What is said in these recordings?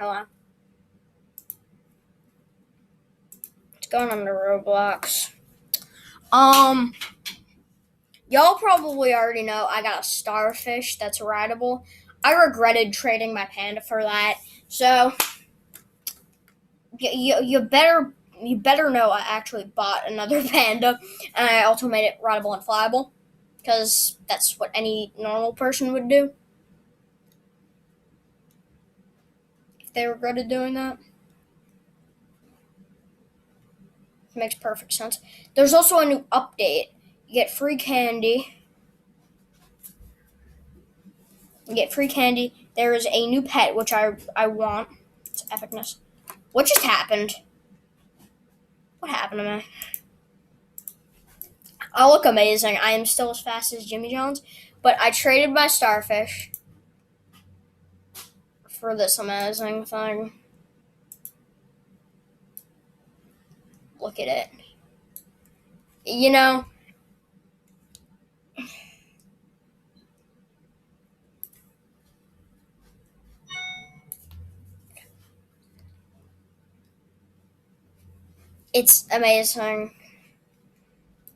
Hello. What's going on the Roblox? Um, y'all probably already know I got a starfish that's rideable. I regretted trading my panda for that. So you better know I actually bought another panda, and I also made it rideable and flyable, because that's what any normal person would do if they regretted doing that. It makes perfect sense. There's also a new update. You get free candy. There is a new pet, which I want. It's epicness. What just happened? What happened to me? I look amazing. I am still as fast as Jimmy Jones, but I traded my starfish for this amazing thing. Look at it. You know, it's amazing.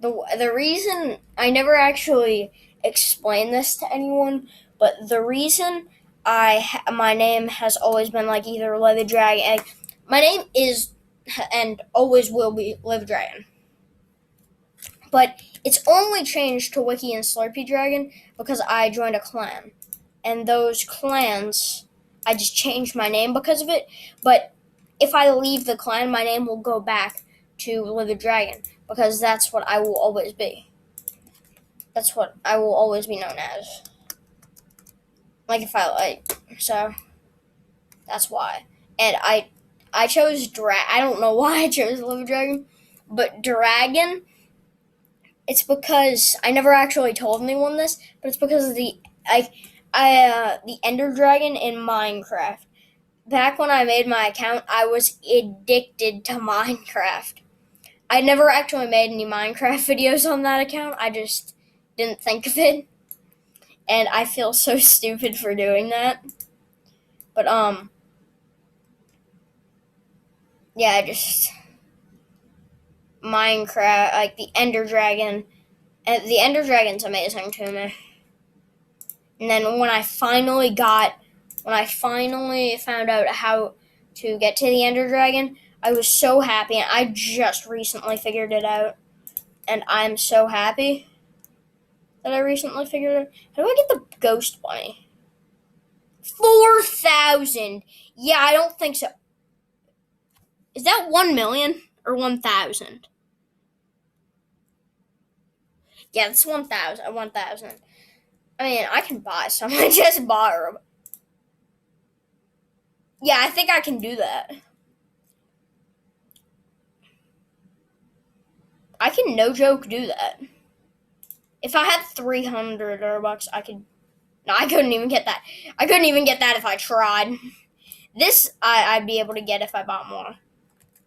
The reason I never actually explained this to anyone, but the reason my name has always been like either Livid Dragon. My name is and always will be Livid Dragon, but it's only changed to Wiki and Slurpy Dragon because I joined a clan, and those clans I just changed my name because of it. But if I leave the clan, my name will go back to Livid Dragon, because that's what I will always be. That's what I will always be known as. Like if I so that's why. And I chose I don't know why I chose Livid Dragon, but Dragon. It's because I never actually told anyone this, but it's because of the Ender Dragon in Minecraft. Back when I made my account, I was addicted to Minecraft. I never actually made any Minecraft videos on that account. I just didn't think of it. And I feel so stupid for doing that. But yeah, just Minecraft, like the Ender Dragon. And the Ender Dragon's amazing to me. And then when I finally found out how to get to the Ender Dragon, I was so happy, and I just recently figured it out. And I'm so happy that I recently figured it out. How do I get the ghost bunny? 4,000. Yeah, I don't think so. Is that 1 million or 1,000? Yeah, it's 1,000. 1,000. I mean, I can buy some. I just bought her. Yeah, I think I can do that. I can no joke do that. If I had 300 Robux, I could. No, I couldn't even get that. I couldn't even get that if I tried. This I'd be able to get if I bought more.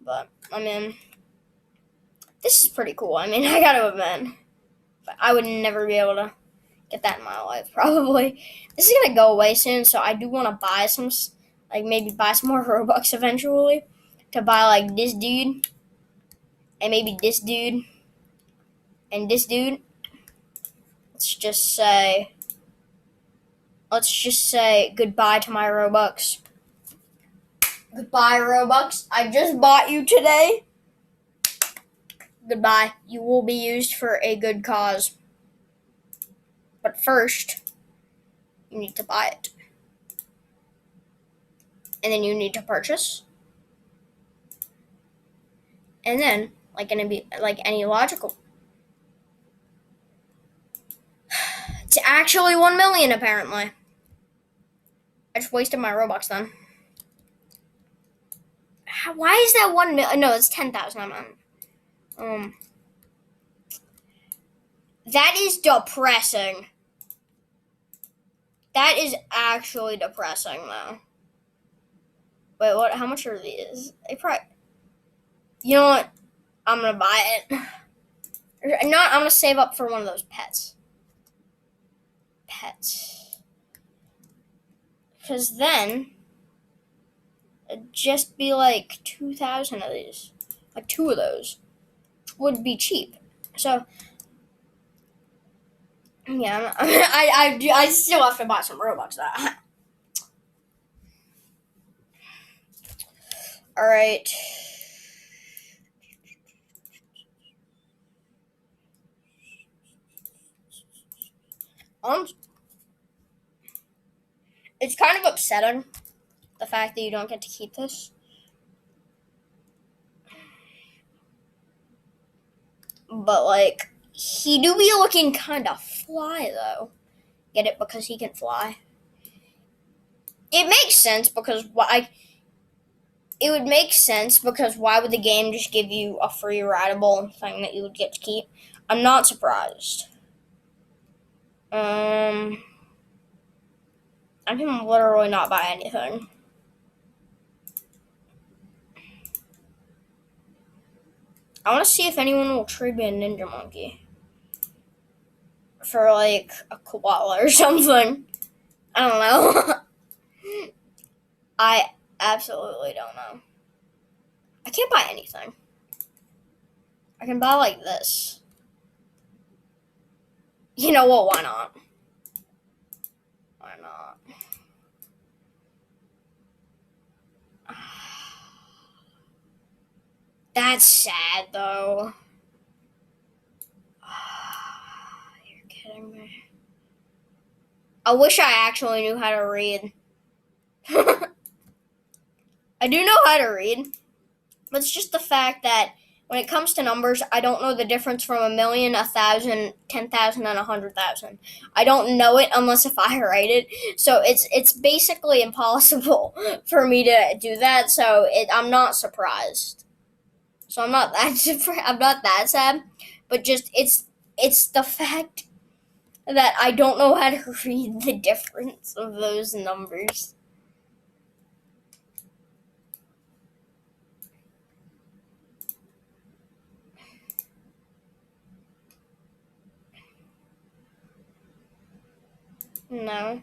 But I mean, this is pretty cool. I mean, I gotta admit, but I would never be able to get that in my life. Probably. This is gonna go away soon, so I do want to buy some, like maybe buy some more Robux eventually, to buy like this dude, and maybe this dude, and this dude. Let's just say goodbye to my Robux. Goodbye, Robux. I just bought you today. Goodbye. You will be used for a good cause. But first, you need to buy it. And then you need to purchase. And then, like any logical. It's actually 1 million, apparently. I just wasted my Robux then. Why is that 1 million? No, it's 10,000. That is depressing. That is actually depressing, though. Wait, what? How much are these? You know what? I'm gonna buy it. Not. I'm gonna save up for one of those pets. Because then It'd just be like 2,000 of these. Like 2 of those would be cheap. So yeah, I still have to buy some Robux though. All right. It's kind of upsetting the fact that you don't get to keep this. But like, he do be looking kind of fly though. Get it? Because he can fly. It makes sense because why? It would make sense because why would the game just give you a free rideable thing that you would get to keep? I'm not surprised. I can literally not buy anything. I want to see if anyone will trade me a ninja monkey for like a koala or something. I don't know. I absolutely don't know. I can't buy anything. I can buy like this. You know what? Why not? Why not? That's sad though. You're kidding me. I wish I actually knew how to read. I do know how to read, but it's just the fact that when it comes to numbers, I don't know the difference from 1,000,000, 1,000, 10,000, and 100,000. I don't know it unless if I write it. So it's basically impossible for me to do that. So I'm not surprised. So I'm not that I'm not that sad, but just it's the fact that I don't know how to read the difference of those numbers. No.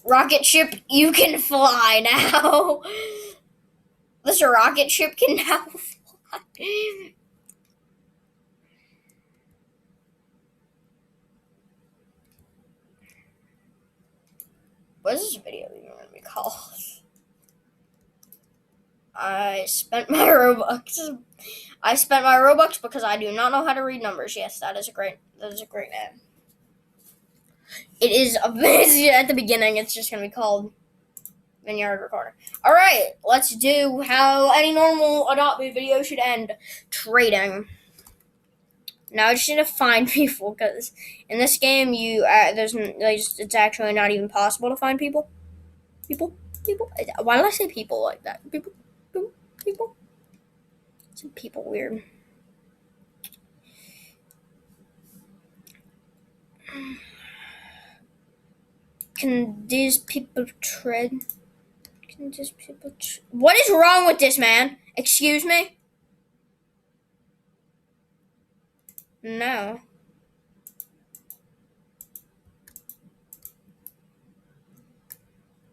Rocket ship, you can fly now. This rocket ship can now fly. What is this video even going to be called? I spent my Robux. I spent my Robux because I do not know how to read numbers. Yes, that is a great name. It is at the beginning. It's just going to be called Vineyard Recorder. All right, let's do how any normal Adopt Me video should end: trading. Now I just need to find people because in this game, it's actually not even possible to find people. People. Why did I say people like that? People. Some people weird. Can these people tread? What is wrong with this man? Excuse me? No.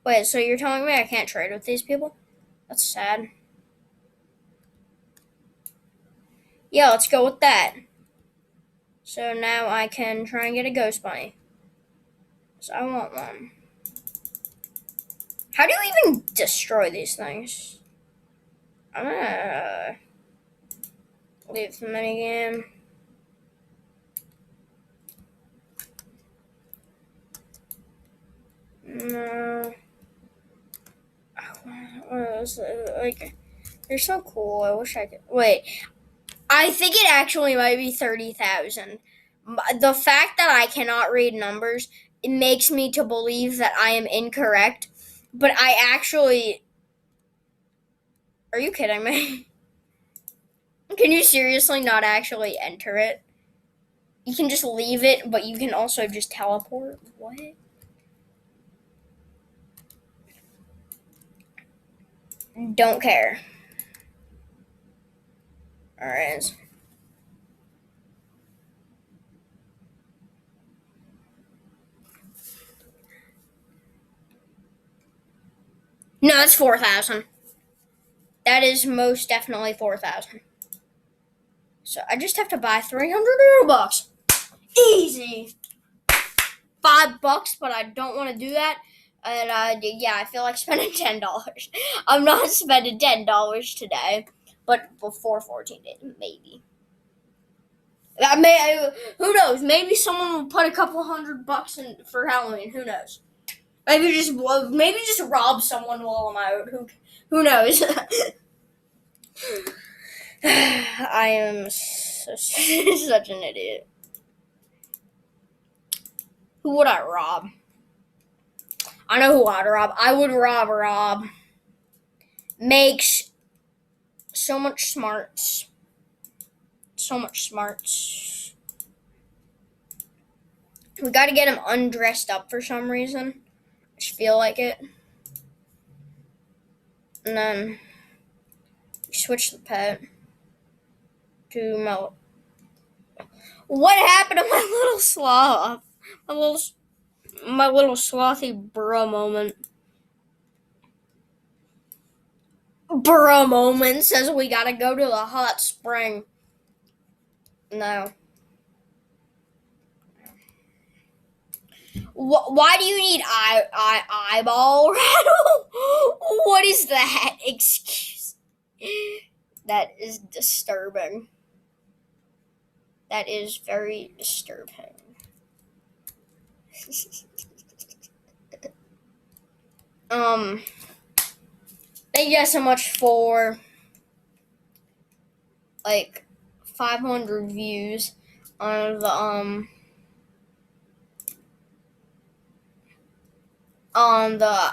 Wait, so you're telling me I can't trade with these people? That's sad. Yeah, let's go with that. So now I can try and get a ghost bunny. So I want one. How do you even destroy these things? I'm gonna leave the minigame. No. Like, they're so cool. I wish I could. Wait. I think it actually might be 30,000. The fact that I cannot read numbers, it makes me to believe that I am incorrect. But I actually. Are you kidding me? Can you seriously not actually enter it? You can just leave it, but you can also just teleport. What? Don't care. Alright. No, that's 4,000. That is most definitely 4,000. So I just have to buy 300 Robux. Easy. $5, but I don't want to do that. And I feel like spending $10. I'm not spending $10 today, but before 14 days, maybe. Who knows? Maybe someone will put a couple $100 in for Halloween. Who knows? Maybe just rob someone while I'm out. Who knows? I am such an idiot. Who would I rob? I know who I'd rob. I would rob Rob. Makes so much smarts. So much smarts. We gotta get him undressed up for some reason. I just feel like it. And then switch the pet to my. What happened to my little sloth? My little slothy bro moment. Bro moment says we gotta go to the hot spring. No. Why do you need eyeball rattle? What is that? Excuse. That is disturbing. That is very disturbing. Thank you guys so much for 500 views on the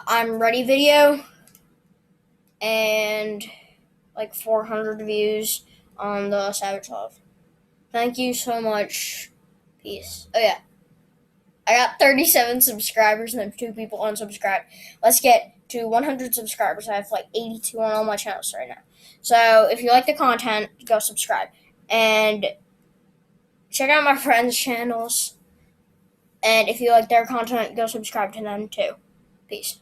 I'm ready video, and 400 views on the Savage Love. Thank you so much. Peace. Oh yeah, I got 37 subscribers and then 2 people unsubscribed. Let's get to 100 subscribers. I have 82 on all my channels right now. So if you like the content, go subscribe and check out my friends' channels. And if you like their content, go subscribe to them too. Peace.